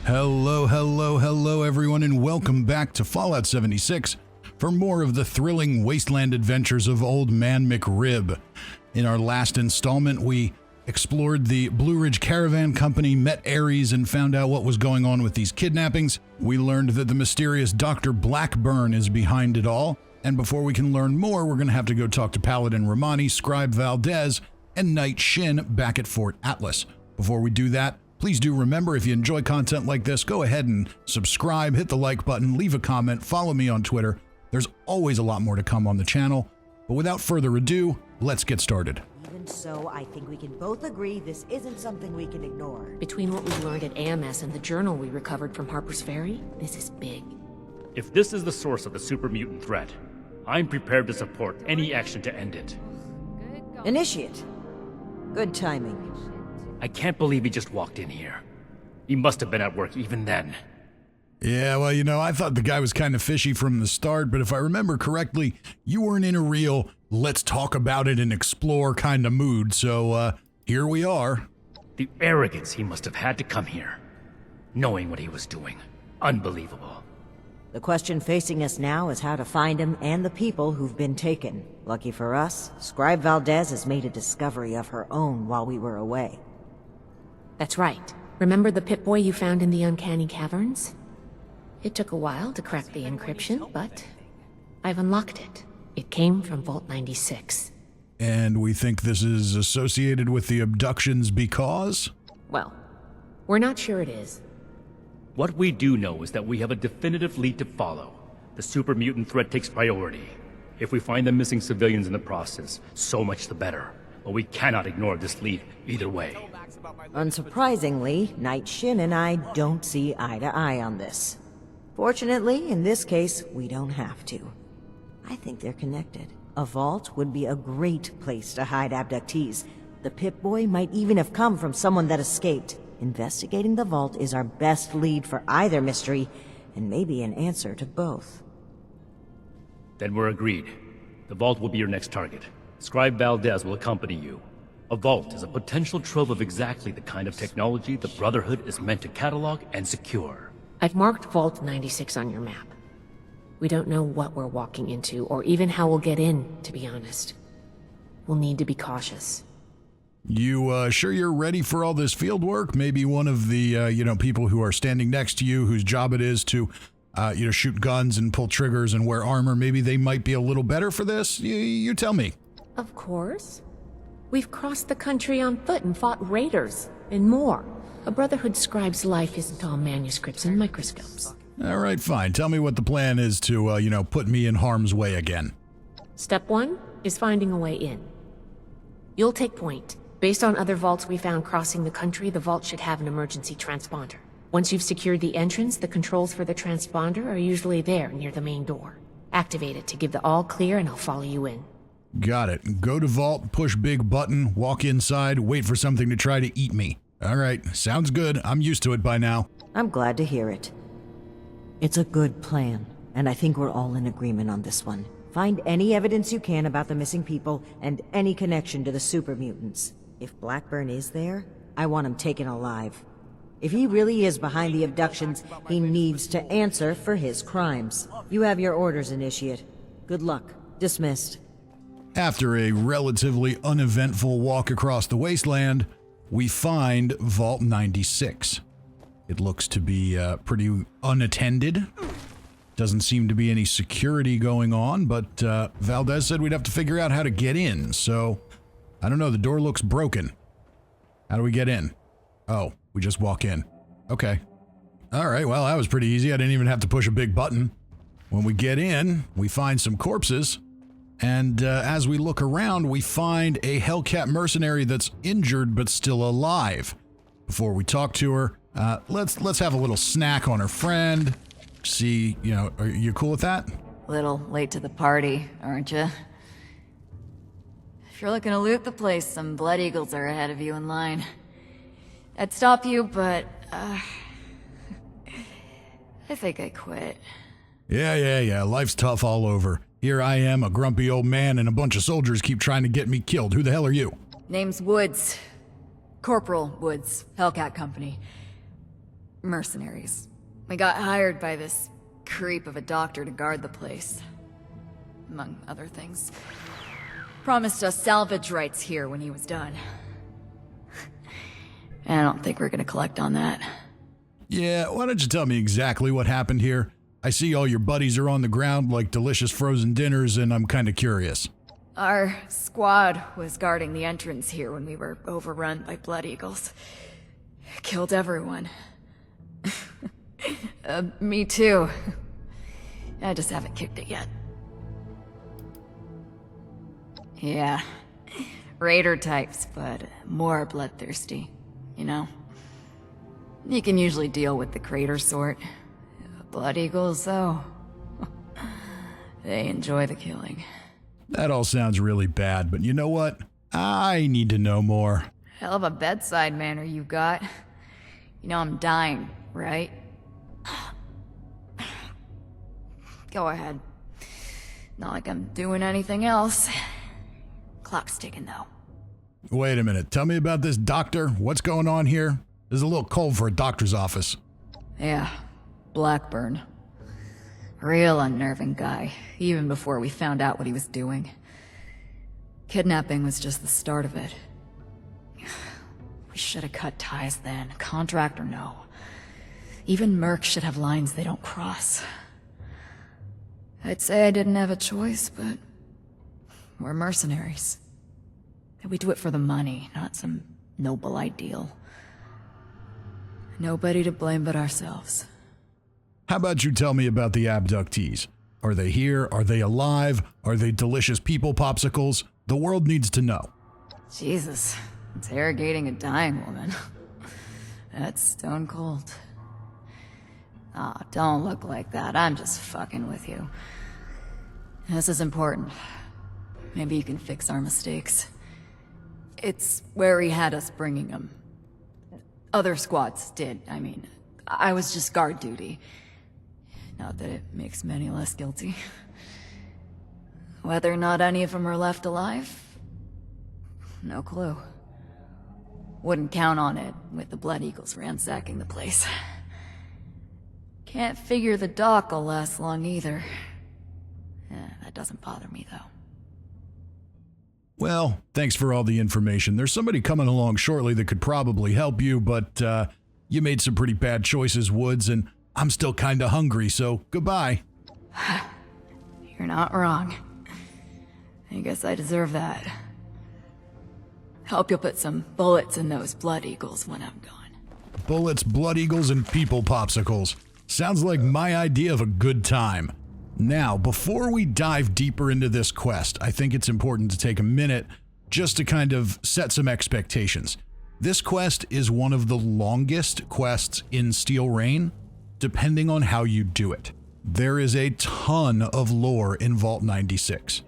Hello everyone, and welcome back to Fallout 76 for more of the thrilling Wasteland adventures of Old Man McRib. In our last installment, we explored the Blue Ridge Caravan Company, met Ares, and found out what was going on with these kidnappings. We learned that the mysterious Dr. Blackburn is behind it all, and before we can learn more, we're going to have to go talk to Paladin Romani, Scribe Valdez, and Knight Shin back at Fort Atlas. Before we do that, please do remember, if you enjoy content like this, go ahead and subscribe, hit the like button, leave a comment, follow me on Twitter. There's always a lot more to come on the channel. But without further ado, let's get started. Even so, I think we can both agree this isn't something we can ignore. Between what we learned at AMS and the journal we recovered from Harper's Ferry, this is big. If this is the source of the super mutant threat, I'm prepared to support any action to end it. Initiate. Good timing. I can't believe he just walked in here. He must have been at work even then. Yeah, well, you know, I thought the guy was kind of fishy from the start, but if I remember correctly, you weren't in a real let's talk about it and explore kind of mood, so here we are. The arrogance he must have had to come here, knowing what he was doing. Unbelievable. The question facing us now is how to find him and the people who've been taken. Lucky for us, Scribe Valdez has made a discovery of her own while we were away. That's right. Remember the Pip-Boy you found in the Uncanny Caverns? It took a while to crack the encryption, but I've unlocked it. It came from Vault 96. And we think this is associated with the abductions because? Well, we're not sure it is. What we do know is that we have a definitive lead to follow. The super mutant threat takes priority. If we find the missing civilians in the process, so much the better. But we cannot ignore this lead either way. Unsurprisingly, Knight Shin and I don't see eye to eye on this. Fortunately, in this case, we don't have to. I think they're connected. A vault would be a great place to hide abductees. The Pip-Boy might even have come from someone that escaped. Investigating the vault is our best lead for either mystery, and maybe an answer to both. Then we're agreed. The vault will be your next target. Scribe Valdez will accompany you. A vault is a potential trove of exactly the kind of technology the Brotherhood is meant to catalog and secure. I've marked Vault 96 on your map. We don't know what we're walking into, or even how we'll get in, to be honest. We'll need to be cautious. You sure you're ready for all this field work? Maybe one of the, people who are standing next to you, whose job it is to, shoot guns and pull triggers and wear armor, maybe they might be a little better for this? You tell me. Of course. We've crossed the country on foot and fought raiders, and more. A Brotherhood scribe's life isn't all manuscripts and microscopes. All right, fine. Tell me what the plan is to, put me in harm's way again. Step 1 is finding a way in. You'll take point. Based on other vaults we found crossing the country, the vault should have an emergency transponder. Once you've secured the entrance, the controls for the transponder are usually there near the main door. Activate it to give the all clear and I'll follow you in. Got it. Go to vault, push big button, walk inside, wait for something to try to eat me. All right, sounds good. I'm used to it by now. I'm glad to hear it. It's a good plan, and I think we're all in agreement on this one. Find any evidence you can about the missing people and any connection to the super mutants. If Blackburn is there, I want him taken alive. If he really is behind the abductions, he needs to answer for his crimes. You have your orders, Initiate. Good luck. Dismissed. After a relatively uneventful walk across the wasteland, we find Vault 96. It looks to be pretty unattended. Doesn't seem to be any security going on, but Valdez said we'd have to figure out how to get in, so I don't know, the door looks broken. How do we get in? Oh, we just walk in. Okay. All right, well, that was pretty easy. I didn't even have to push a big button. When we get in, we find some corpses. And as we look around, we find a Hellcat mercenary that's injured but still alive. Before we talk to her, let's have a little snack on her friend. See, are you cool with that? Little late to the party, aren't you? If you're looking to loot the place, some Blood Eagles are ahead of you in line. I'd stop you, but I think I quit. Yeah. Life's tough all over. Here I am, a grumpy old man, and a bunch of soldiers keep trying to get me killed. Who the hell are you? Name's Woods. Corporal Woods, Hellcat Company. mercenaries. We got hired by this creep of a doctor to guard the place. Among other things. Promised us salvage rights here when he was done. And I don't think we're gonna collect on that. Yeah, why don't you tell me exactly what happened here? I see all your buddies are on the ground like delicious frozen dinners, and I'm kind of curious. Our squad was guarding the entrance here when we were overrun by Blood Eagles. Killed everyone. Me too. I just haven't kicked it yet. Yeah. Raider types, but more bloodthirsty, you know? You can usually deal with the crater sort. Blood Eagles, though. They enjoy the killing. That all sounds really bad, but you know what? I need to know more. Hell of a bedside manner you got. You know I'm dying, right? Go ahead. Not like I'm doing anything else. Clock's ticking, though. Wait a minute. Tell me about this doctor. What's going on here? This is a little cold for a doctor's office. Yeah, Blackburn. Real unnerving guy, even before we found out what he was doing. Kidnapping was just the start of it. We should have cut ties then, contract or no. Even mercs should have lines they don't cross. I'd say I didn't have a choice, but we're mercenaries. We do it for the money, not some noble ideal. Nobody to blame but ourselves. How about you tell me about the abductees? Are they here? Are they alive? Are they delicious people popsicles? The world needs to know. Jesus, interrogating a dying woman. That's stone cold. Aw, don't look like that. I'm just fucking with you. This is important. Maybe you can fix our mistakes. It's where he had us bringing him. Other squads did, I mean. I was just guard duty. Not that it makes me any less guilty. Whether or not any of them are left alive? No clue. Wouldn't count on it, with the Blood Eagles ransacking the place. Can't figure the dock will last long either. That doesn't bother me, though. Well, thanks for all the information. There's somebody coming along shortly that could probably help you, but you made some pretty bad choices, Woods, and I'm still kinda hungry, so goodbye. You're not wrong. I guess I deserve that. Hope you'll put some bullets in those Blood Eagles when I'm gone. Bullets, Blood Eagles, and people popsicles. Sounds like my idea of a good time. Now, before we dive deeper into this quest, I think it's important to take a minute just to kind of set some expectations. This quest is one of the longest quests in Steel Rain, depending on how you do it. There is a ton of lore in Vault 96.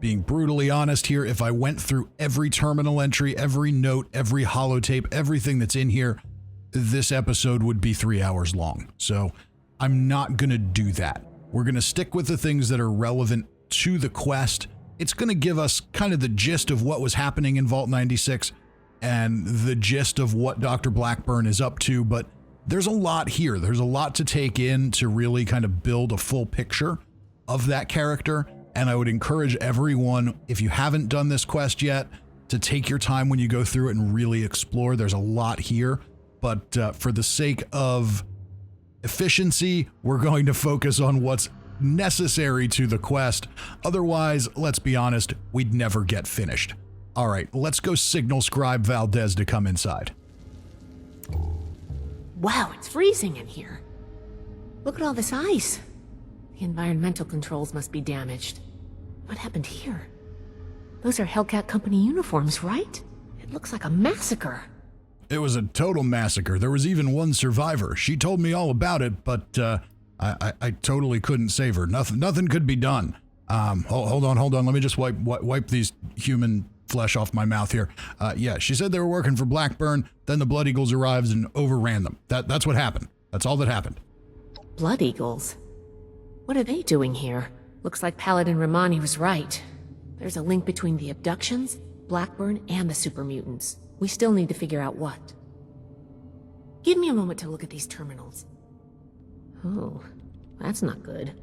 Being brutally honest here, if I went through every terminal entry, every note, every holotape, everything that's in here, this episode would be 3 hours long. So I'm not going to do that. We're going to stick with the things that are relevant to the quest. It's going to give us kind of the gist of what was happening in Vault 96 and the gist of what Dr. Blackburn is up to, but there's a lot here. There's a lot to take in to really kind of build a full picture of that character, and I would encourage everyone, if you haven't done this quest yet, to take your time when you go through it and really explore. There's a lot here, but for the sake of efficiency, we're going to focus on what's necessary to the quest. Otherwise, let's be honest, we'd never get finished. All right, let's go signal Scribe Valdez to come inside. Wow, it's freezing in here. Look at all this ice. The environmental controls must be damaged. What happened here? Those are Hellcat Company uniforms, right? It looks like a massacre. It was a total massacre. There was even one survivor. She told me all about it, but I totally couldn't save her. Nothing could be done. Hold on. Let me just wipe these human flesh off my mouth here. Yeah, she said they were working for Blackburn. Then the Blood Eagles arrived and overran them. That's what happened. That's all that happened. Blood Eagles? What are they doing here? Looks like Paladin Romani was right. There's a link between the abductions, Blackburn, and the super mutants. We still need to figure out what. Give me a moment to look at these terminals. Oh, that's not good.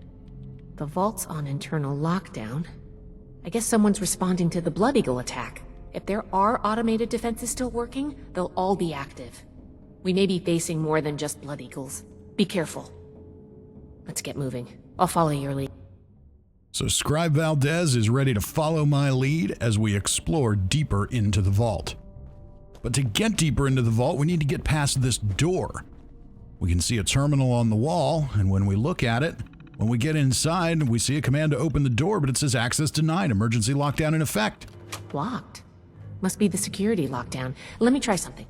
The vault's on internal lockdown. I guess someone's responding to the Blood Eagle attack. If there are automated defenses still working, they'll all be active. We may be facing more than just Blood Eagles. Be careful. Let's get moving. I'll follow your lead. So Scribe Valdez is ready to follow my lead as we explore deeper into the vault. But to get deeper into the vault, we need to get past this door. We can see a terminal on the wall, and when we look at it, when we get inside, we see a command to open the door, but it says access denied, emergency lockdown in effect. Locked. Must be the security lockdown. Let me try something.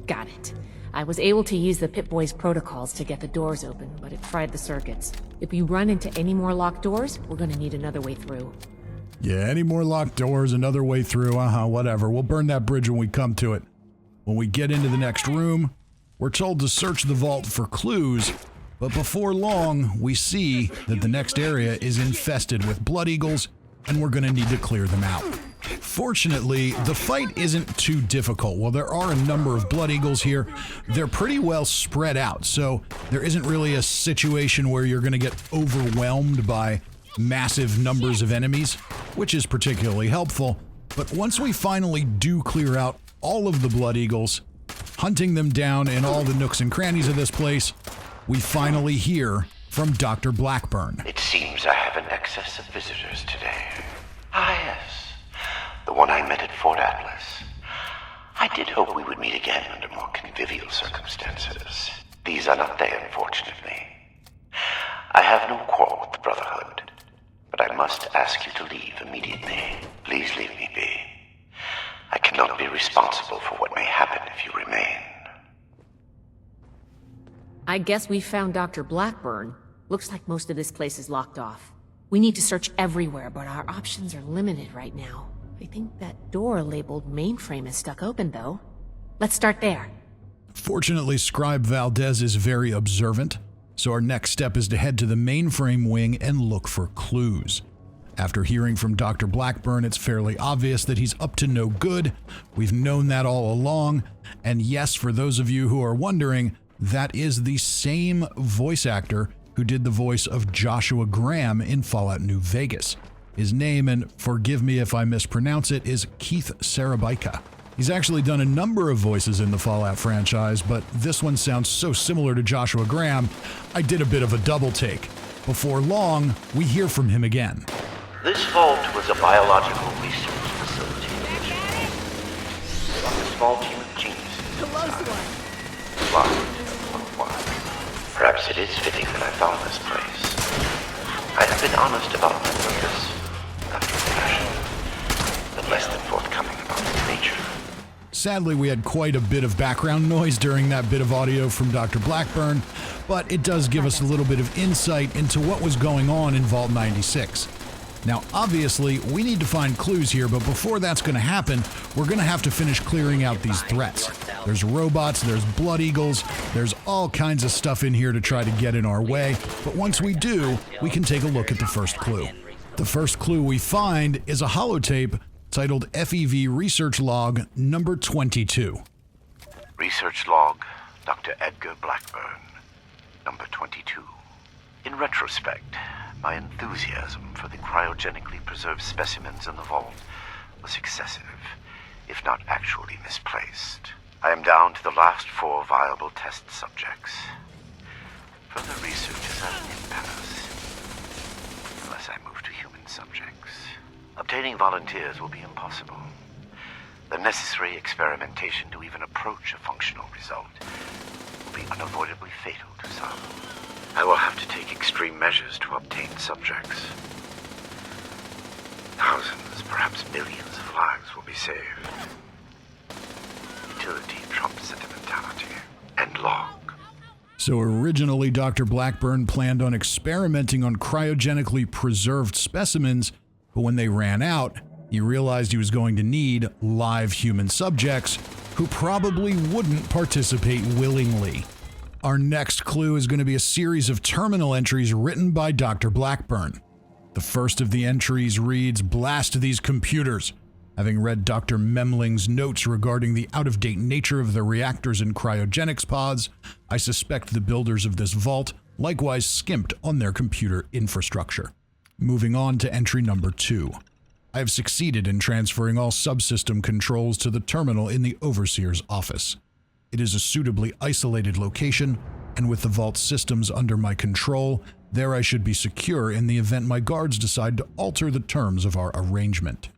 Got it. I was able to use the Pip-Boy's protocols to get the doors open, but it fried the circuits. If we run into any more locked doors, we're gonna need another way through. Yeah, any more locked doors, another way through, whatever. We'll burn that bridge when we come to it. When we get into the next room, we're told to search the vault for clues, but before long, we see that the next area is infested with Blood Eagles, and we're gonna need to clear them out. Fortunately, the fight isn't too difficult. While there are a number of Blood Eagles here, they're pretty well spread out, so there isn't really a situation where you're gonna get overwhelmed by massive numbers of enemies, which is particularly helpful. But once we finally do clear out all of the Blood Eagles, hunting them down in all the nooks and crannies of this place, we finally hear from Dr. Blackburn. It seems I have an excess of visitors today. Ah, yes. The one I met at Fort Atlas. I did hope we would meet again under more convivial circumstances. These are not they, unfortunately. I have no quarrel with the Brotherhood, but I must ask you to leave immediately. Please leave me be. I cannot be responsible for what may happen if you remain. I guess we found Dr. Blackburn. Looks like most of this place is locked off. We need to search everywhere, but our options are limited right now. I think that door labeled mainframe is stuck open, though. Let's start there. Fortunately, Scribe Valdez is very observant, so our next step is to head to the mainframe wing and look for clues. After hearing from Dr. Blackburn, it's fairly obvious that he's up to no good. We've known that all along, and yes, for those of you who are wondering, that is the same voice actor who did the voice of Joshua Graham in Fallout New Vegas. His name, and forgive me if I mispronounce it, is Keith Sarabaika. He's actually done a number of voices in the Fallout franchise, but this one sounds so similar to Joshua Graham, I did a bit of a double take. Before long, we hear from him again. This vault was a biological research facility. A small team of geniuses. Perhaps it is fitting that I found this place. I have been honest about my purpose, after a fashion, but less than forthcoming about its nature. Sadly, we had quite a bit of background noise during that bit of audio from Dr. Blackburn, but it does give us a little bit of insight into what was going on in Vault 96. Now, obviously, we need to find clues here, but before that's going to happen, we're going to have to finish clearing out these threats. There's robots, there's Blood Eagles, there's all kinds of stuff in here to try to get in our way, but once we do, we can take a look at the first clue. The first clue we find is a holotape titled FEV Research Log number 22. Research log, Dr. Edgar Blackburn, number 22. In retrospect, my enthusiasm for the cryogenically preserved specimens in the vault was excessive, if not actually misplaced. I am down to the last 4 viable test subjects. Further research is at an impasse, unless I move to human subjects. Obtaining volunteers will be impossible. The necessary experimentation to even approach a functional result will be unavoidably fatal to some. I will have to take extreme measures to obtain subjects. Thousands, perhaps millions of lives will be saved. Utility trumps sentimentality. End log. So originally, Dr. Blackburn planned on experimenting on cryogenically preserved specimens, but when they ran out, he realized he was going to need live human subjects who probably wouldn't participate willingly. Our next clue is going to be a series of terminal entries written by Dr. Blackburn. The first of the entries reads, "Blast these computers. Having read Dr. Memling's notes regarding the out-of-date nature of the reactors and cryogenics pods, I suspect the builders of this vault likewise skimped on their computer infrastructure. Moving on to entry number 2. I have succeeded in transferring all subsystem controls to the terminal in the Overseer's office. It is a suitably isolated location, and with the vault systems under my control, there I should be secure in the event my guards decide to alter the terms of our arrangement.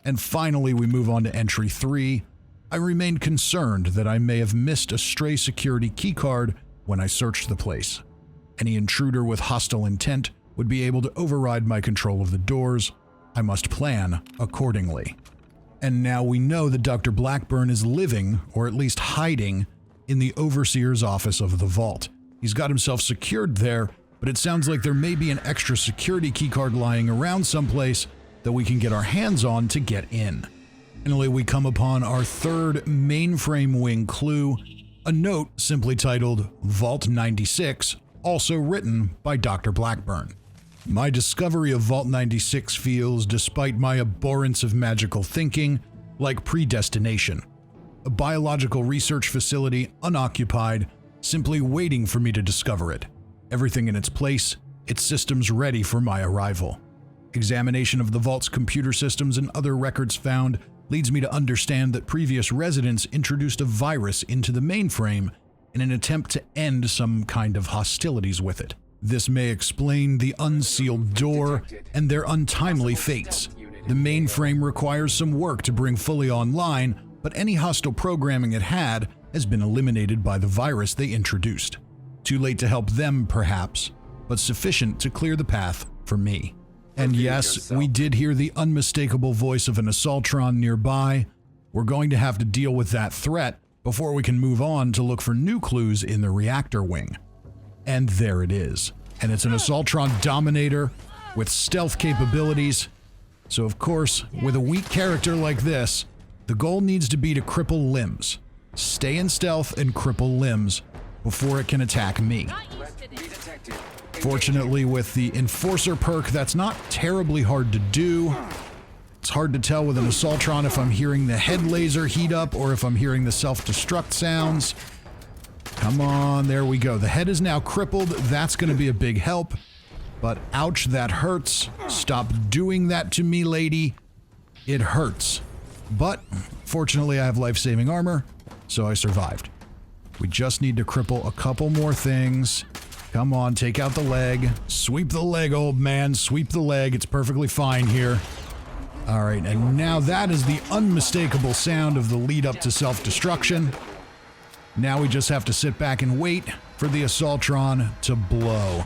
And finally, we move on to entry 3. I remain concerned that I may have missed a stray security keycard when I searched the place. Any intruder with hostile intent would be able to override my control of the doors. I must plan accordingly. And now we know that Dr. Blackburn is living, or at least hiding, in the Overseer's office of the vault. He's got himself secured there, but it sounds like there may be an extra security keycard lying around someplace that we can get our hands on to get in. Finally, we come upon our third mainframe wing clue, a note simply titled Vault 96, also written by Dr. Blackburn. My discovery of Vault 96 feels, despite my abhorrence of magical thinking, like predestination. A biological research facility, unoccupied, simply waiting for me to discover it. Everything in its place, its systems ready for my arrival. Examination of the vault's computer systems and other records found leads me to understand that previous residents introduced a virus into the mainframe in an attempt to end some kind of hostilities with it. This may explain the unsealed door and their untimely fates. The mainframe requires some work to bring fully online, but any hostile programming it had has been eliminated by the virus they introduced. Too late to help them, perhaps, but sufficient to clear the path for me. And yes, we did hear the unmistakable voice of an Assaultron nearby. We're going to have to deal with that threat before we can move on to look for new clues in the reactor wing. And there it is. And it's an Assaultron Dominator with stealth capabilities. So of course, with a weak character like this, the goal needs to be to cripple limbs. Stay in stealth and cripple limbs before it can attack me. Fortunately, with the Enforcer perk, that's not terribly hard to do. It's hard to tell with an Assaultron if I'm hearing the head laser heat up or if I'm hearing the self-destruct sounds. Come on, there we go. The head is now crippled. That's going to be a big help. But ouch, that hurts. Stop doing that to me, lady. It hurts. But fortunately, I have life-saving armor, so I survived. We just need to cripple a couple more things. Come on, take out the leg. Sweep the leg, old man. Sweep the leg. It's perfectly fine here. All right, and now that is the unmistakable sound of the lead up to self-destruction. Now we just have to sit back and wait for the Assaultron to blow.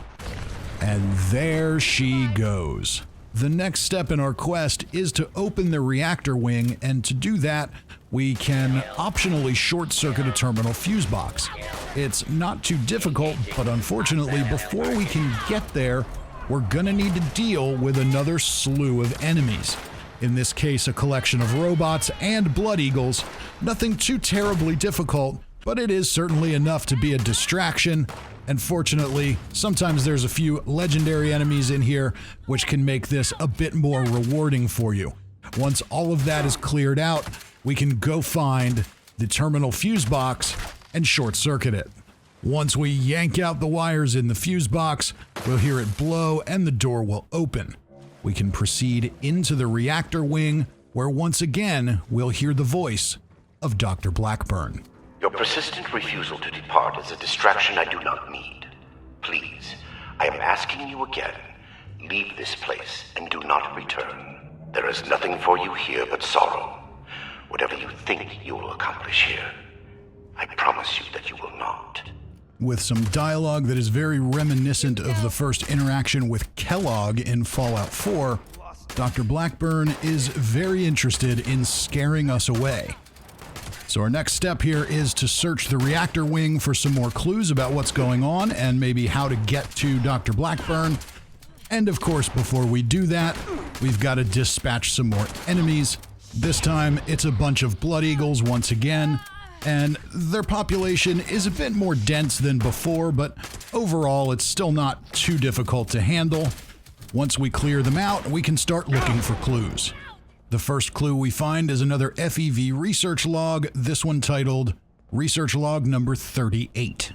And there she goes. The next step in our quest is to open the reactor wing, and to do that, we can optionally short-circuit a terminal fuse box. It's not too difficult, but unfortunately, before we can get there, we're gonna need to deal with another slew of enemies. In this case, a collection of robots and Blood Eagles. Nothing too terribly difficult, but it is certainly enough to be a distraction. And fortunately, sometimes there's a few legendary enemies in here, which can make this a bit more rewarding for you. Once all of that is cleared out, we can go find the terminal fuse box and short-circuit it. Once we yank out the wires in the fuse box, we'll hear it blow and the door will open. We can proceed into the reactor wing, where once again, we'll hear the voice of Dr. Blackburn. Your persistent refusal to depart is a distraction I do not need. Please, I am asking you again, leave this place and do not return. There is nothing for you here but sorrow. Whatever you think you will accomplish here, I promise you that you will not. With some dialogue that is very reminiscent of the first interaction with Kellogg in Fallout 4, Dr. Blackburn is very interested in scaring us away. So our next step here is to search the reactor wing for some more clues about what's going on and maybe how to get to Dr. Blackburn. And of course, before we do that, we've got to dispatch some more enemies. This time, it's a bunch of Blood Eagles once again, and their population is a bit more dense than before, but overall, it's still not too difficult to handle. Once we clear them out, we can start looking for clues. The first clue we find is another FEV research log, this one titled Research Log Number 38.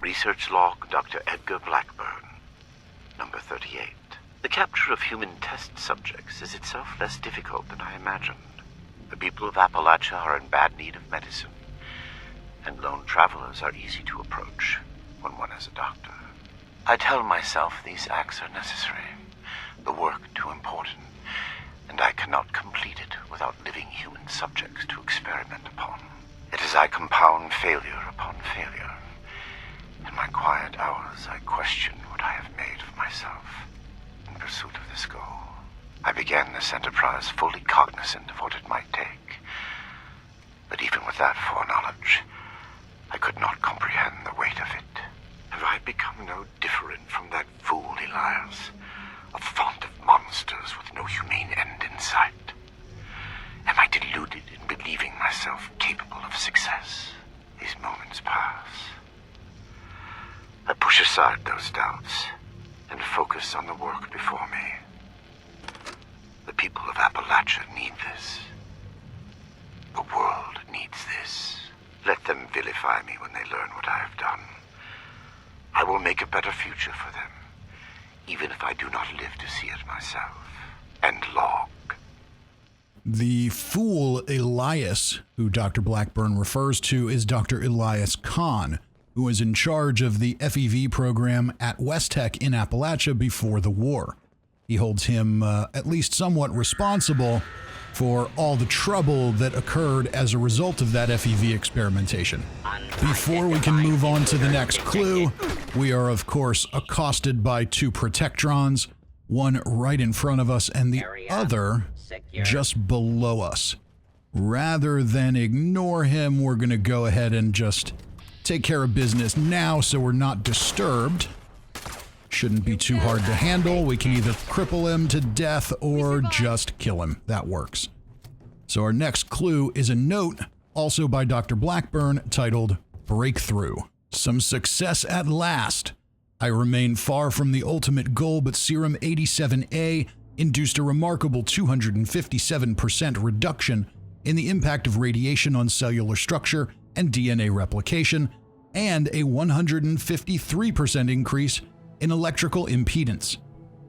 Research log Dr. Edgar Blackburn, number 38. The capture of human test subjects is itself less difficult than I imagined. The people of Appalachia are in bad need of medicine, and lone travelers are easy to approach when one is a doctor. I tell myself these acts are necessary, the work too important, and I cannot complete it without living human subjects to experiment upon. It is I compound failure upon failure. In my quiet hours, I question what I have made of myself in pursuit of this goal. I began this enterprise fully cognizant of what it might take. But even with that foreknowledge, I could not comprehend the weight of it. Have I become no different from that fool Elias, a font of monsters with no humane end in sight? Am I deluded in believing myself capable of success? These moments pass. I push aside those doubts and focus on the work before me. The people of Appalachia need this. The world needs this. Let them vilify me when they learn what I have done. I will make a better future for them, even if I do not live to see it myself. End log. The fool Elias, who Dr. Blackburn refers to, is Dr. Elias Kahn, who was in charge of the FEV program at West Tech in Appalachia before the war. He holds him at least somewhat responsible for all the trouble that occurred as a result of that FEV experimentation. Before we can move on to the next clue, we are of course accosted by two protectrons, one right in front of us and the other just below us. Rather than ignore him, we're going to go ahead and just take care of business now so we're not disturbed. Shouldn't be too hard to handle. We can either cripple him to death or just kill him. That works. So our next clue is a note, also by Dr. Blackburn, titled Breakthrough. Some success at last. I remain far from the ultimate goal, but Serum 87A induced a remarkable 257% reduction in the impact of radiation on cellular structure and DNA replication, and a 153% increase in electrical impedance.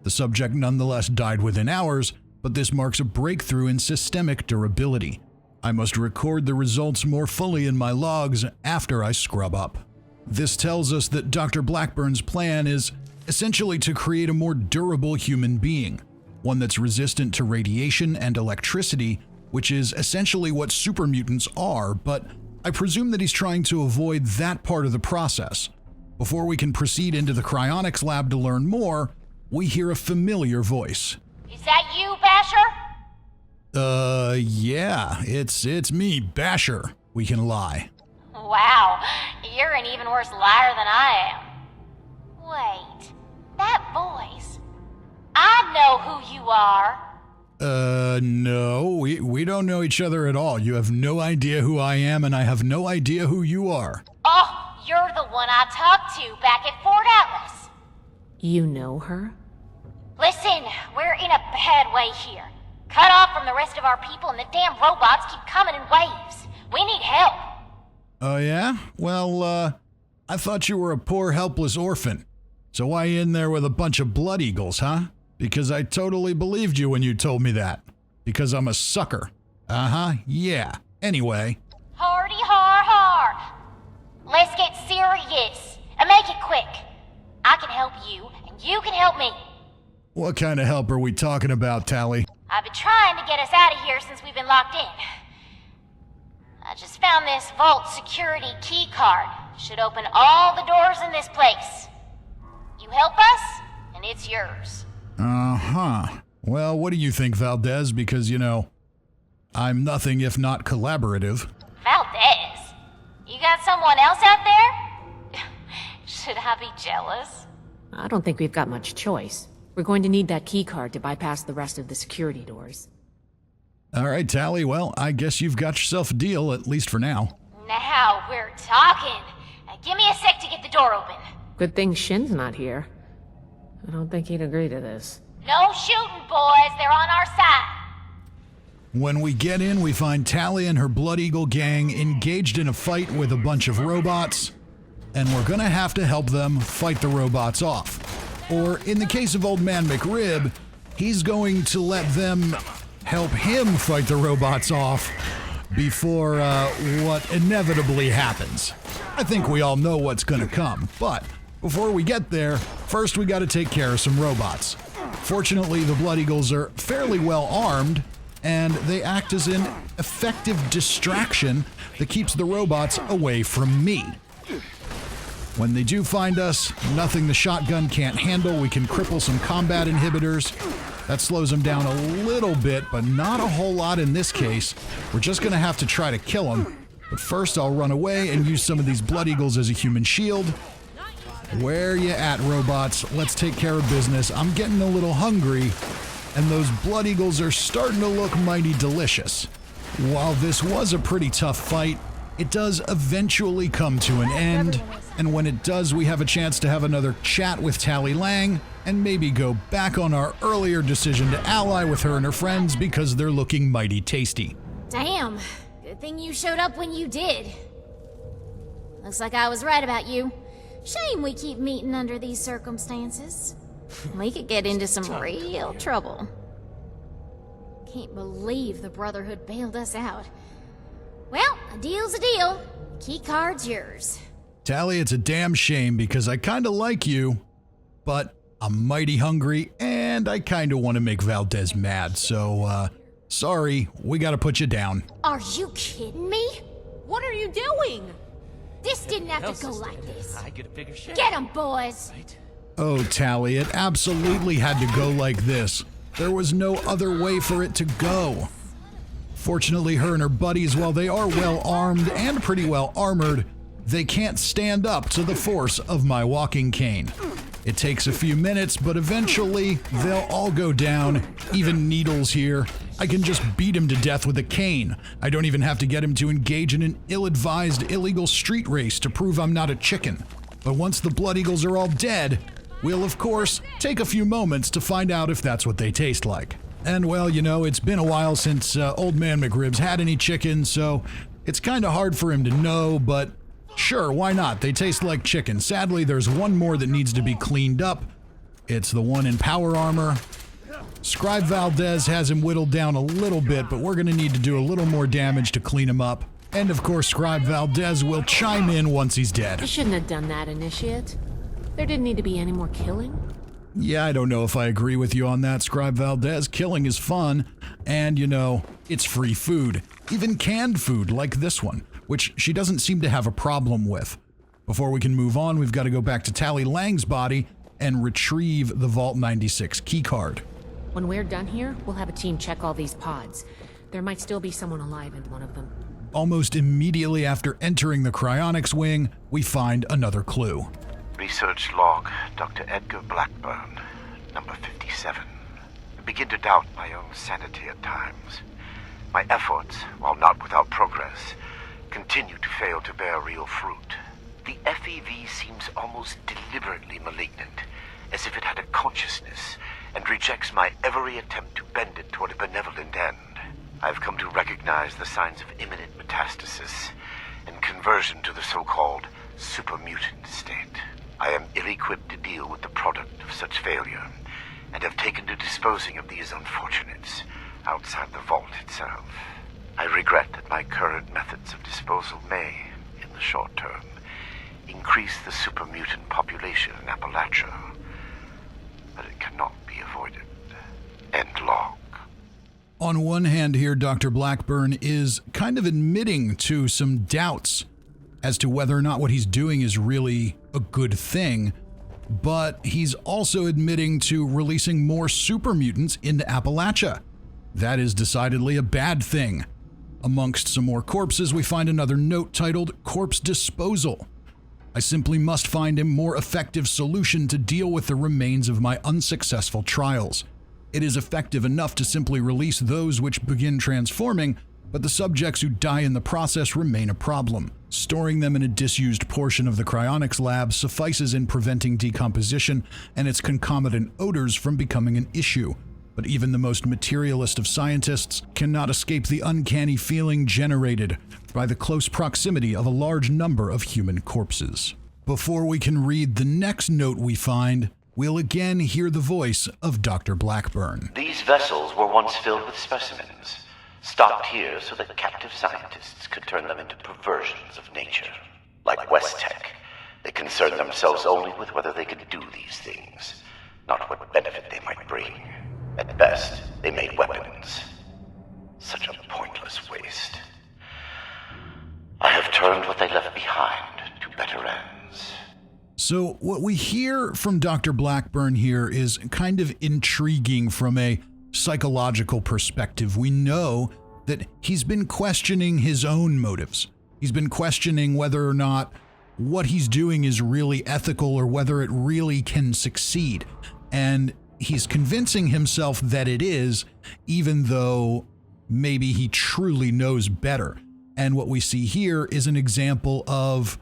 The subject nonetheless died within hours, but this marks a breakthrough in systemic durability. I must record the results more fully in my logs after I scrub up. This tells us that Dr. Blackburn's plan is essentially to create a more durable human being, one that's resistant to radiation and electricity, which is essentially what super mutants are, but I presume that he's trying to avoid that part of the process. Before we can proceed into the cryonics lab to learn more, we hear a familiar voice. Is that you, Basher? Yeah, it's me, Basher. We can lie. Wow, you're an even worse liar than I am. Wait, that voice. I know who you are. No, we don't know each other at all. You have no idea who I am, and I have no idea who you are. Oh, you're the one I talked to back at Fort Atlas. You know her? Listen, we're in a bad way here. Cut off from the rest of our people and the damn robots keep coming in waves. We need help. Oh yeah? Well, I thought you were a poor helpless orphan. So why in there with a bunch of blood eagles, huh? Because I totally believed you when you told me that. Because I'm a sucker. Uh-huh, yeah. Anyway. Hardy har har. Let's get serious and make it quick. I can help you and you can help me. What kind of help are we talking about, Tally? I've been trying to get us out of here since we've been locked in. I just found this vault security key card. Should open all the doors in this place. You help us, and it's yours. Uh-huh. Well, what do you think, Valdez? Because, you know, I'm nothing if not collaborative. Valdez? You got someone else out there? Should I be jealous? I don't think we've got much choice. We're going to need that key card to bypass the rest of the security doors. All right, Tally. Well, I guess you've got yourself a deal, at least for now. Now we're talking. Give me a sec to get the door open. Good thing Shin's not here. I don't think he'd agree to this. No shooting, boys. They're on our side. When we get in, we find Tally and her Blood Eagle gang engaged in a fight with a bunch of robots, and we're gonna have to help them fight the robots off. Or in the case of Old Man McRib, he's going to let them help him fight the robots off before what inevitably happens. I think we all know what's gonna come, but before we get there, first we gotta take care of some robots. Fortunately, the Blood Eagles are fairly well armed, and they act as an effective distraction that keeps the robots away from me. When they do find us, nothing the shotgun can't handle. We can cripple some combat inhibitors. That slows them down a little bit, but not a whole lot in this case. We're just gonna have to try to kill them. But first, I'll run away and use some of these Blood Eagles as a human shield. Where you at, robots? Let's take care of business. I'm getting a little hungry, and those Blood Eagles are starting to look mighty delicious. While this was a pretty tough fight, it does eventually come to an end, and when it does, we have a chance to have another chat with Tally Lang, and maybe go back on our earlier decision to ally with her and her friends because they're looking mighty tasty. Damn. Good thing you showed up when you did. Looks like I was right about you. Shame we keep meeting under these circumstances. We could get into some real trouble. Can't believe the Brotherhood bailed us out. Well, a deal's a deal. Key card's yours. Tally, it's a damn shame because I kinda like you, but I'm mighty hungry and I kinda want to make Valdez mad, so, sorry, we gotta put you down. Are you kidding me? What are you doing? This didn't have to go like this. I get a bigger share. Get 'em, boys! Oh, Tally, it absolutely had to go like this. There was no other way for it to go. Fortunately, her and her buddies, while they are well armed and pretty well armored, they can't stand up to the force of my walking cane. It takes a few minutes, but eventually they'll all go down, even Needles here. I can just beat him to death with a cane. I don't even have to get him to engage in an ill-advised illegal street race to prove I'm not a chicken. But once the Blood Eagles are all dead, we'll of course take a few moments to find out if that's what they taste like. And well, you know, it's been a while since Old Man McRib's had any chicken, so it's kinda hard for him to know, but sure, why not? They taste like chicken. Sadly, there's one more that needs to be cleaned up. It's the one in power armor. Scribe Valdez has him whittled down a little bit, but we're gonna need to do a little more damage to clean him up. And of course, Scribe Valdez will chime in once he's dead. You shouldn't have done that, Initiate. There didn't need to be any more killing. Yeah, I don't know if I agree with you on that, Scribe Valdez. Killing is fun, and you know, it's free food. Even canned food like this one, which she doesn't seem to have a problem with. Before we can move on, we've got to go back to Tally Lang's body and retrieve the Vault 96 keycard. When we're done here, we'll have a team check all these pods. There might still be someone alive in one of them. Almost immediately after entering the cryonics wing, we find another clue. Research log, Dr. Edgar Blackburn, number 57. I begin to doubt my own sanity at times. My efforts, while not without progress, continue to fail to bear real fruit. The FEV seems almost deliberately malignant, as if it had a consciousness, and rejects my every attempt to bend it toward a benevolent end. I've come to recognize the signs of imminent metastasis and conversion to the so-called supermutant state. I am ill-equipped to deal with the product of such failure, and have taken to disposing of these unfortunates outside the vault itself. I regret that my current methods of disposal may, in the short term, increase the supermutant population in Appalachia, but it cannot be avoided. End log. On one hand here, Dr. Blackburn is kind of admitting to some doubts as to whether or not what he's doing is really a good thing, but he's also admitting to releasing more super mutants into Appalachia. That is decidedly a bad thing. Amongst some more corpses, we find another note titled Corpse Disposal. I simply must find a more effective solution to deal with the remains of my unsuccessful trials. It is effective enough to simply release those which begin transforming, but the subjects who die in the process remain a problem. Storing them in a disused portion of the cryonics lab suffices in preventing decomposition and its concomitant odors from becoming an issue. but even the most materialist of scientists cannot escape the uncanny feeling generated by the close proximity of a large number of human corpses. Before we can read the next note we find, we'll again hear the voice of Dr. Blackburn. These vessels were once filled with specimens, stocked here so that captive scientists could turn them into perversions of nature. Like Westtech, they concerned themselves only with whether they could do these things, not what benefit they might bring. At best, they made weapons. Such a pointless waste. I have turned what they left behind to better ends. So what we hear from Dr. Blackburn here is kind of intriguing from a psychological perspective. We know that he's been questioning his own motives. He's been questioning whether or not what he's doing is really ethical or whether it really can succeed. And he's convincing himself that it is, even though maybe he truly knows better. And what we see here is an example of,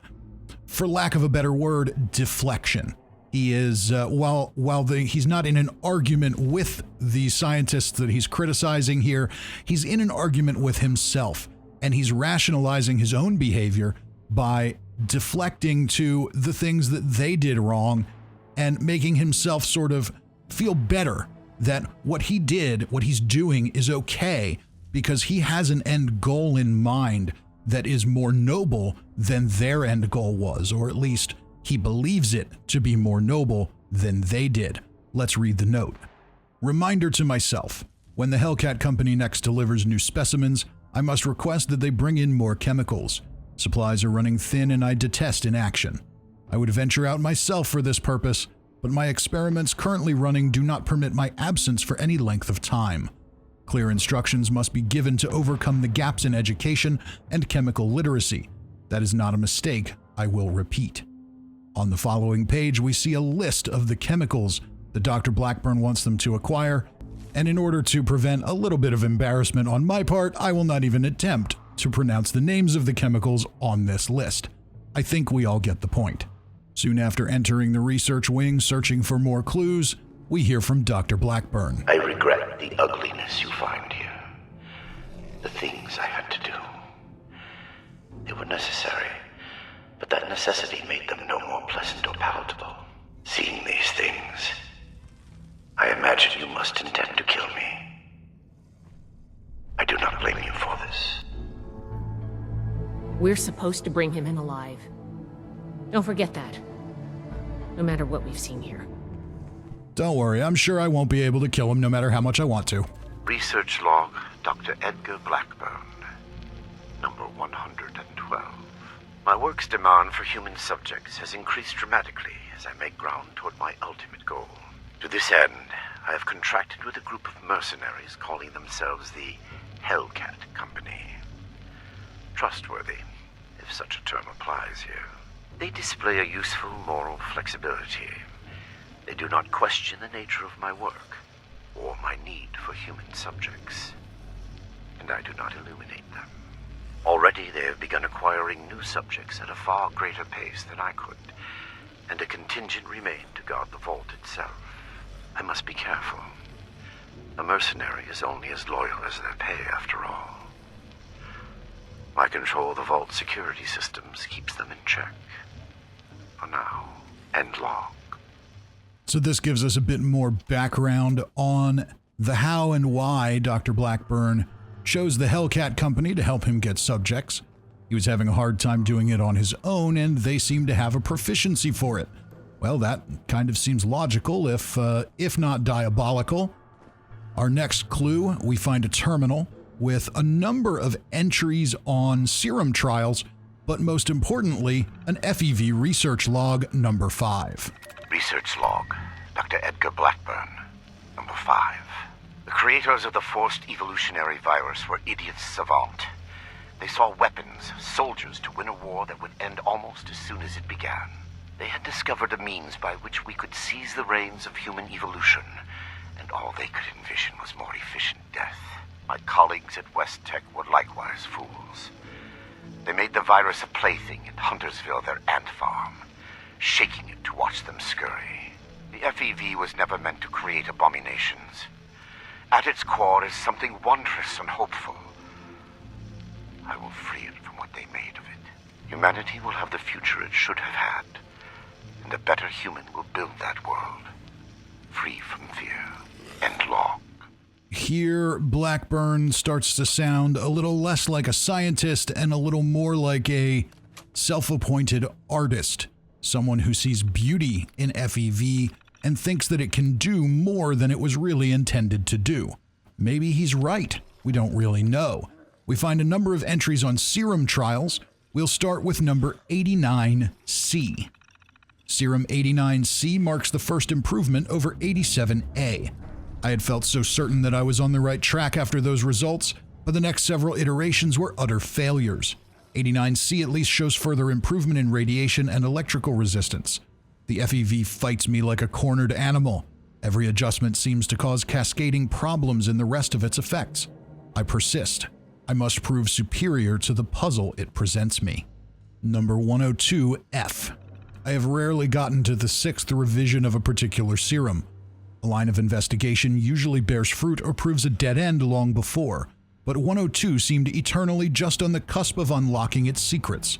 for lack of a better word, deflection. He is, he's not in an argument with the scientists that he's criticizing here, he's in an argument with himself, and he's rationalizing his own behavior by deflecting to the things that they did wrong and making himself sort of feel better that what he did, what he's doing is okay because he has an end goal in mind that is more noble than their end goal was, or at least he believes it to be more noble than they did. Let's read the note. Reminder to myself, when the Hellcat Company next delivers new specimens, I must request that they bring in more chemicals. Supplies are running thin and I detest inaction. I would venture out myself for this purpose, but my experiments currently running do not permit my absence for any length of time. Clear instructions must be given to overcome the gaps in education and chemical literacy. That is not a mistake, I will repeat. On the following page, we see a list of the chemicals that Dr. Blackburn wants them to acquire, and in order to prevent a little bit of embarrassment on my part, I will not even attempt to pronounce the names of the chemicals on this list. I think we all get the point. Soon after entering the research wing searching for more clues, we hear from Dr. Blackburn. I regret the ugliness you find here. The things I had to do. They were necessary, but that necessity made them no more pleasant or palatable. Seeing these things, I imagine you must intend to kill me. I do not blame you for this. We're supposed to bring him in alive. Don't forget that. No matter what we've seen here. Don't worry, I'm sure I won't be able to kill him no matter how much I want to. Research log, Dr. Edgar Blackburn, number 112. My work's demand for human subjects has increased dramatically as I make ground toward my ultimate goal. To this end, I have contracted with a group of mercenaries calling themselves the Hellcat Company. Trustworthy, if such a term applies here. They display a useful moral flexibility. They do not question the nature of my work, or my need for human subjects. And I do not illuminate them. Already they have begun acquiring new subjects at a far greater pace than I could, and a contingent remained to guard the vault itself. I must be careful. A mercenary is only as loyal as their pay, after all. My control of the vault security systems keeps them in check. For now. End log. So this gives us a bit more background on the how and why Dr. Blackburn chose the Hellcat Company to help him get subjects. He was having a hard time doing it on his own, and they seem to have a proficiency for it. Well, that kind of seems logical, if not diabolical. Our next clue, we find a terminal with a number of entries on serum trials, but most importantly, an FEV research log number 5. Research log, Dr. Edgar Blackburn, number 5. The creators of the forced evolutionary virus were idiots savant. They saw weapons, soldiers to win a war that would end almost as soon as it began. They had discovered a means by which we could seize the reins of human evolution, and all they could envision was more efficient death. My colleagues at Westtech were likewise fools. They made the virus a plaything at Huntersville, their ant farm, shaking it to watch them scurry. The FEV was never meant to create abominations. At its core is something wondrous and hopeful. I will free it from what they made of it. Humanity will have the future it should have had, and a better human will build that world, free from fear and log. Here, Blackburn starts to sound a little less like a scientist and a little more like a self-appointed artist, someone who sees beauty in FEV and thinks that it can do more than it was really intended to do. Maybe he's right. We don't really know. We find a number of entries on serum trials. We'll start with number 89C. Serum 89C marks the first improvement over 87A. I had felt so certain that I was on the right track after those results, but the next several iterations were utter failures. 89C at least shows further improvement in radiation and electrical resistance. The FEV fights me like a cornered animal. Every adjustment seems to cause cascading problems in the rest of its effects. I persist. I must prove superior to the puzzle it presents me. Number 102F. I have rarely gotten to the 6th revision of a particular serum. A line of investigation usually bears fruit or proves a dead end long before, but 102 seemed eternally just on the cusp of unlocking its secrets.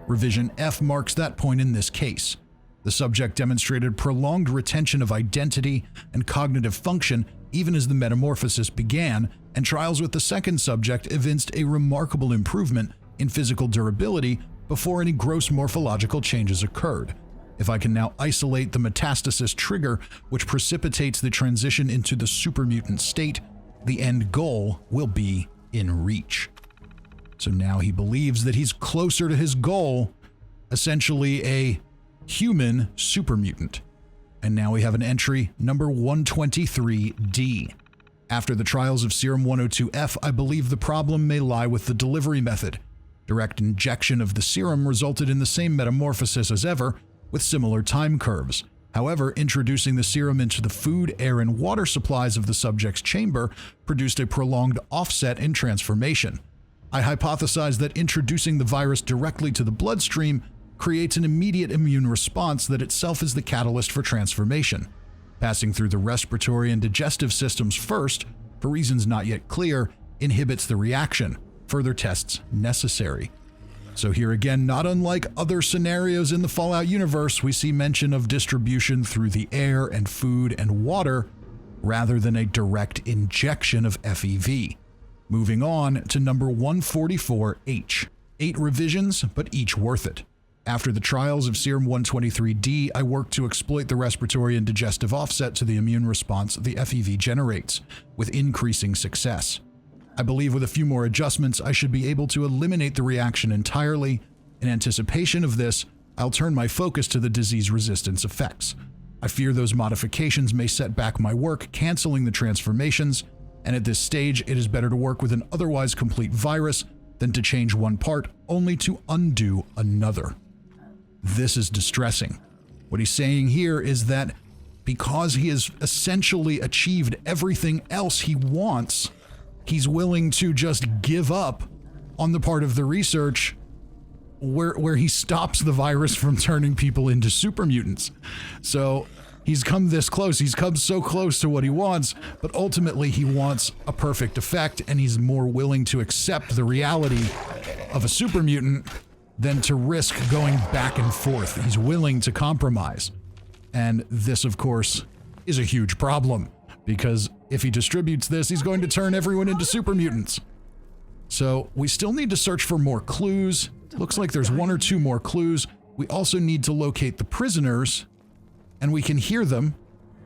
Revision F marks that point in this case. The subject demonstrated prolonged retention of identity and cognitive function even as the metamorphosis began, and trials with the second subject evinced a remarkable improvement in physical durability before any gross morphological changes occurred. If I can now isolate the metastasis trigger which precipitates the transition into the supermutant state, the end goal will be in reach. So now he believes that he's closer to his goal, essentially a human supermutant. And now we have an entry, number 123D. After the trials of Serum 102F, I believe the problem may lie with the delivery method. Direct injection of the serum resulted in the same metamorphosis as ever, with similar time curves. However, introducing the serum into the food, air, and water supplies of the subject's chamber produced a prolonged offset in transformation. I hypothesize that introducing the virus directly to the bloodstream creates an immediate immune response that itself is the catalyst for transformation. Passing through the respiratory and digestive systems first, for reasons not yet clear, inhibits the reaction. Further tests necessary. So here again, not unlike other scenarios in the Fallout universe, we see mention of distribution through the air and food and water, rather than a direct injection of FEV. Moving on to number 144H. 8 revisions, but each worth it. After the trials of Serum 123D, I worked to exploit the respiratory and digestive offset to the immune response the FEV generates, with increasing success. I believe with a few more adjustments, I should be able to eliminate the reaction entirely. In anticipation of this, I'll turn my focus to the disease resistance effects. I fear those modifications may set back my work, canceling the transformations, and at this stage, it is better to work with an otherwise complete virus than to change one part only to undo another. This is distressing. What he's saying here is that because he has essentially achieved everything else he wants, he's willing to just give up on the part of the research where he stops the virus from turning people into super mutants. So he's come this close. He's come so close to what he wants, but ultimately he wants a perfect effect, and he's more willing to accept the reality of a super mutant than to risk going back and forth. He's willing to compromise. And this, of course, is a huge problem, because if he distributes this, he's going to turn everyone into super mutants. So we still need to search for more clues. Looks like there's 1 or 2 more clues. We also need to locate the prisoners, and we can hear them,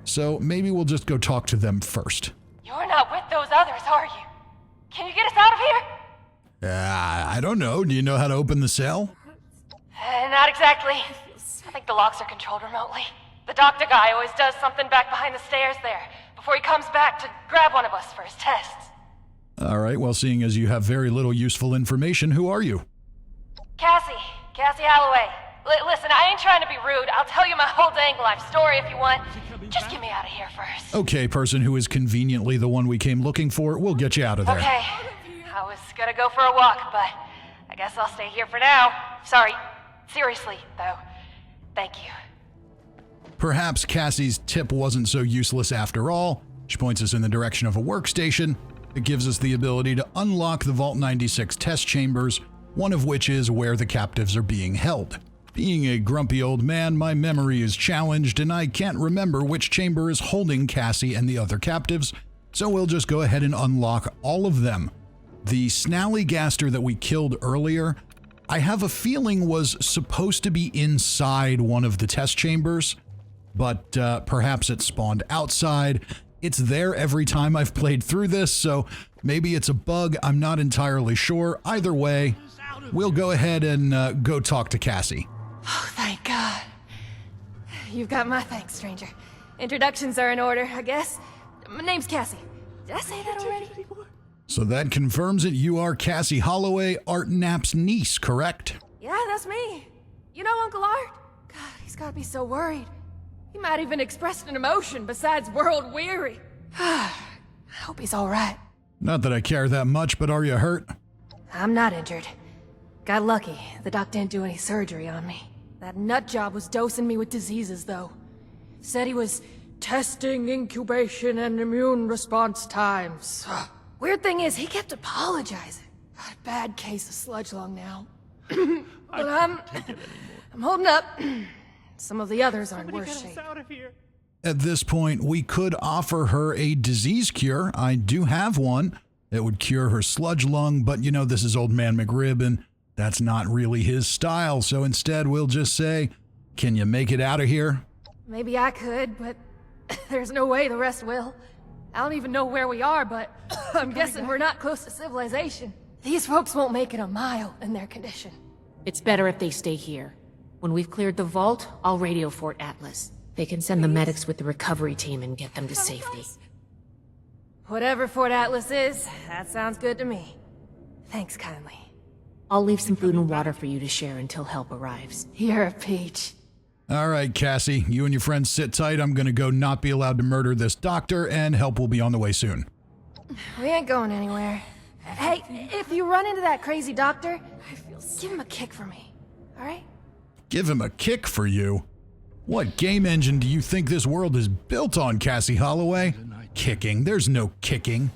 so maybe we'll just go talk to them first. You're not with those others, are you? Can you get us out of here? I don't know. Do you know how to open the cell? Not exactly. I think the locks are controlled remotely. The doctor guy always does something back behind the stairs there, before he comes back to grab one of us for his tests. All right, well, seeing as you have very little useful information, who are you? Cassie Holloway. Listen, I ain't trying to be rude. I'll tell you my whole dang life story if you want. Just get me out of here first. Okay, person who is conveniently the one we came looking for, we'll get you out of there. Okay. I was gonna go for a walk, but I guess I'll stay here for now. Sorry. Seriously, though. Thank you. Perhaps Cassie's tip wasn't so useless after all. She points us in the direction of a workstation that gives us the ability to unlock the Vault 96 test chambers, one of which is where the captives are being held. Being a grumpy old man, my memory is challenged and I can't remember which chamber is holding Cassie and the other captives, so we'll just go ahead and unlock all of them. The Snallygaster that we killed earlier, I have a feeling was supposed to be inside one of the test chambers, but perhaps it spawned outside. It's there every time I've played through this, so maybe it's a bug, I'm not entirely sure. Either way, we'll go ahead and go talk to Cassie. Oh, thank God. You've got my thanks, stranger. Introductions are in order, I guess. My name's Cassie. Did I say that already? So that confirms it. You are Cassie Holloway, Art Knapp's niece, correct? Yeah, that's me. You know Uncle Art? God, he's gotta be so worried. He might even express an emotion besides world weary. I hope he's alright. Not that I care that much, but are you hurt? I'm not injured. Got lucky. The doc didn't do any surgery on me. That nut job was dosing me with diseases, though. Said he was testing incubation and immune response times. Weird thing is, he kept apologizing. Got a bad case of sludge lung now. But I'm holding up. Some of the others are in worse shape. At this point, we could offer her a disease cure. I do have one that would cure her sludge lung, but you know, this is Old Man McRib, and that's not really his style, so instead we'll just say, can you make it out of here? Maybe I could, but there's no way the rest will. I don't even know where we are, but I'm guessing we're not close to civilization. These folks won't make it a mile in their condition. It's better if they stay here. When we've cleared the vault, I'll radio Fort Atlas. They can send the medics with the recovery team and get them to safety. Whatever Fort Atlas is, that sounds good to me. Thanks kindly. I'll leave some food and water for you to share until help arrives. You're a peach. All right, Cassie, you and your friends sit tight. I'm going to go not be allowed to murder this doctor, and help will be on the way soon. We ain't going anywhere. Hey, if you run into that crazy doctor, give him a kick for me, all right? Give him a kick for you? What game engine do you think this world is built on, Cassie Holloway? Kicking. There's no kicking.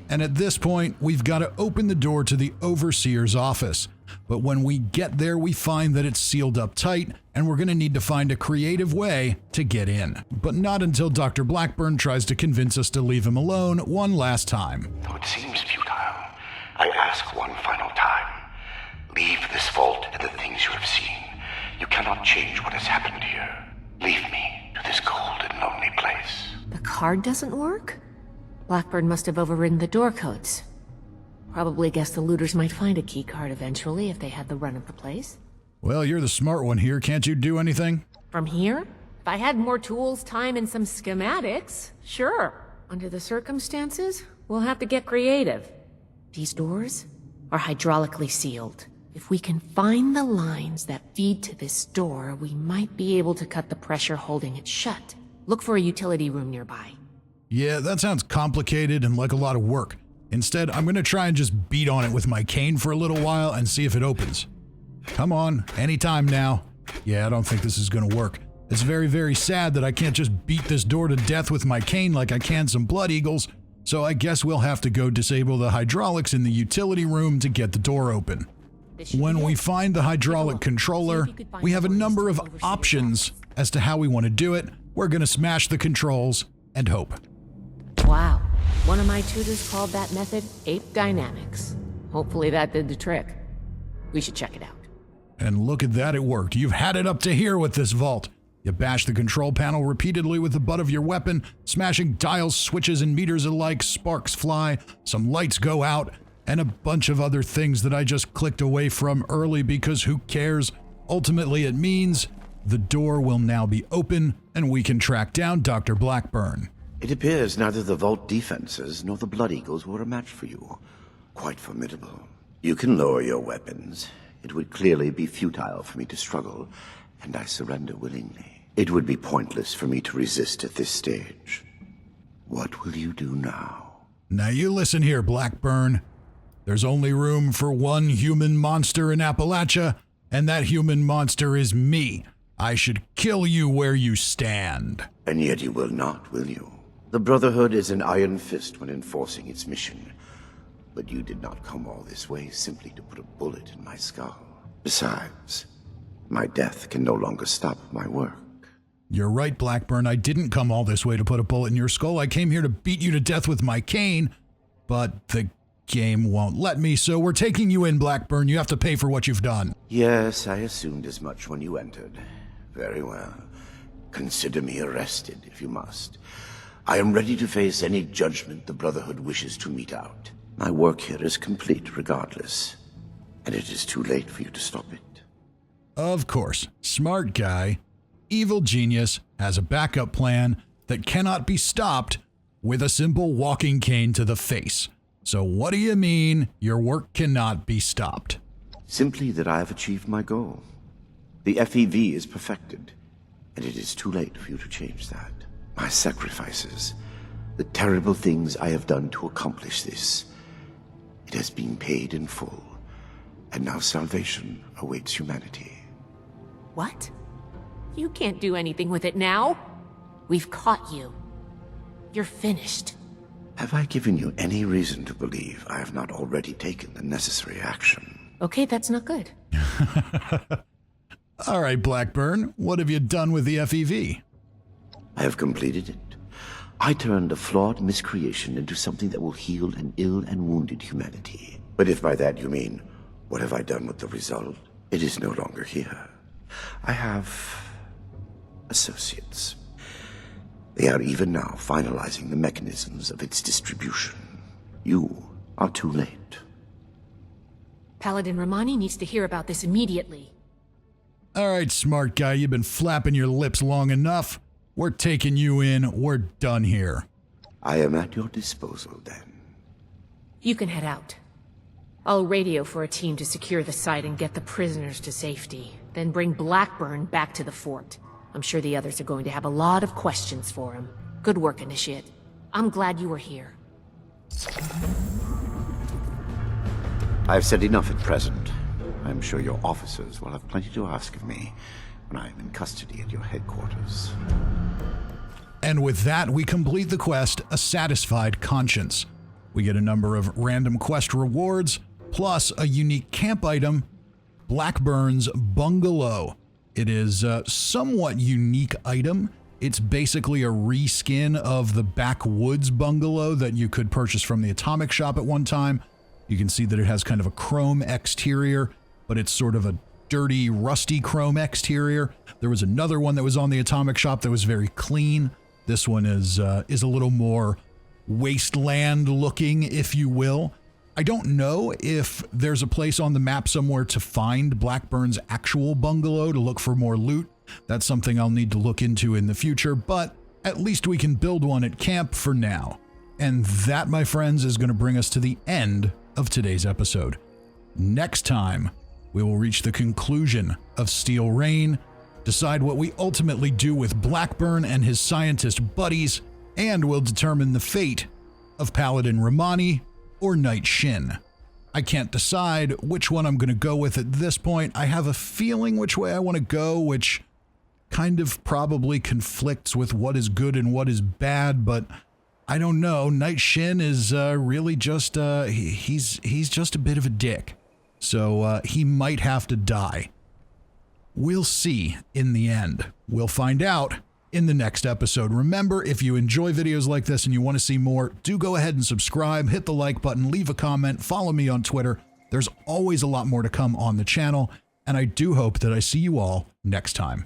And at this point, we've got to open the door to the Overseer's office. But when we get there, we find that it's sealed up tight, and we're going to need to find a creative way to get in. But not until Dr. Blackburn tries to convince us to leave him alone one last time. Though it seems futile, I ask one final time. Leave this vault and the things you have seen. You cannot change what has happened here. Leave me to this cold and lonely place. The card doesn't work? Blackburn must have overridden the door codes. Probably guessed the looters might find a key card eventually if they had the run of the place. Well, you're the smart one here. Can't you do anything? From here? If I had more tools, time, and some schematics, sure. Under the circumstances, we'll have to get creative. These doors are hydraulically sealed. If we can find the lines that feed to this door, we might be able to cut the pressure holding it shut. Look for a utility room nearby. Yeah, that sounds complicated and like a lot of work. Instead, I'm going to try and just beat on it with my cane for a little while and see if it opens. Come on, anytime now. Yeah, I don't think this is going to work. It's very, very sad that I can't just beat this door to death with my cane like I can some Blood Eagles, so I guess we'll have to go disable the hydraulics in the utility room to get the door open. When we find the hydraulic controller, we have a number of options as to how we want to do it. We're going to smash the controls and hope. Wow. One of my tutors called that method ape dynamics. Hopefully that did the trick. We should check it out. And look at that, it worked. You've had it up to here with this vault. You bash the control panel repeatedly with the butt of your weapon, smashing dials, switches, and meters alike, sparks fly, some lights go out, and a bunch of other things that I just clicked away from early because who cares? Ultimately, it means the door will now be open and we can track down Dr. Blackburn. It appears neither the vault defenses nor the Blood Eagles were a match for you. Quite formidable. You can lower your weapons. It would clearly be futile for me to struggle, and I surrender willingly. It would be pointless for me to resist at this stage. What will you do now? Now you listen here, Blackburn. There's only room for one human monster in Appalachia, and that human monster is me. I should kill you where you stand. And yet you will not, will you? The Brotherhood is an iron fist when enforcing its mission. But you did not come all this way simply to put a bullet in my skull. Besides, my death can no longer stop my work. You're right, Blackburn. I didn't come all this way to put a bullet in your skull. I came here to beat you to death with my cane, but the game won't let me, so we're taking you in, Blackburn. You have to pay for what you've done. Yes, I assumed as much when you entered. Very well. Consider me arrested, if you must. I am ready to face any judgment the Brotherhood wishes to mete out. My work here is complete regardless, and it is too late for you to stop it. Of course, smart guy, evil genius, has a backup plan that cannot be stopped with a simple walking cane to the face. So what do you mean your work cannot be stopped? Simply that I have achieved my goal. The FEV is perfected, and it is too late for you to change that. My sacrifices, the terrible things I have done to accomplish this, it has been paid in full, and now salvation awaits humanity. What? You can't do anything with it now. We've caught you. You're finished. Have I given you any reason to believe I have not already taken the necessary action? Okay, that's not good. All right, Blackburn, what have you done with the FEV? I have completed it. I turned a flawed miscreation into something that will heal an ill and wounded humanity. But if by that you mean, what have I done with the result? It is no longer here. I have associates. They are even now finalizing the mechanisms of its distribution. You are too late. Paladin Romani needs to hear about this immediately. All right, smart guy, you've been flapping your lips long enough. We're taking you in. We're done here. I am at your disposal, then. You can head out. I'll radio for a team to secure the site and get the prisoners to safety. Then bring Blackburn back to the fort. I'm sure the others are going to have a lot of questions for him. Good work, Initiate. I'm glad you were here. I've said enough at present. I'm sure your officers will have plenty to ask of me when I am in custody at your headquarters. And with that, we complete the quest, A Satisfied Conscience. We get a number of random quest rewards, plus a unique camp item, Blackburn's Bungalow. It is a somewhat unique item. It's basically a reskin of the backwoods bungalow that you could purchase from the Atomic Shop at one time. You can see that it has kind of a chrome exterior, but it's sort of a dirty, rusty chrome exterior. There was another one that was on the Atomic Shop that was very clean. This one is a little more wasteland looking, if you will. I don't know if there's a place on the map somewhere to find Blackburn's actual bungalow to look for more loot. That's something I'll need to look into in the future, but at least we can build one at camp for now. And that, my friends, is going to bring us to the end of today's episode. Next time, we will reach the conclusion of Steel Rain, decide what we ultimately do with Blackburn and his scientist buddies, and we'll determine the fate of Paladin Romani or Knight Shin. I can't decide which one I'm going to go with at this point. I have a feeling which way I want to go, which kind of probably conflicts with what is good and what is bad, but I don't know. Knight Shin is really just, he's just a bit of a dick. So he might have to die. We'll see in the end. We'll find out in the next episode. Remember, if you enjoy videos like this and you want to see more, do go ahead and subscribe, hit the like button, leave a comment, follow me on Twitter. There's always a lot more to come on the channel, and I do hope that I see you all next time.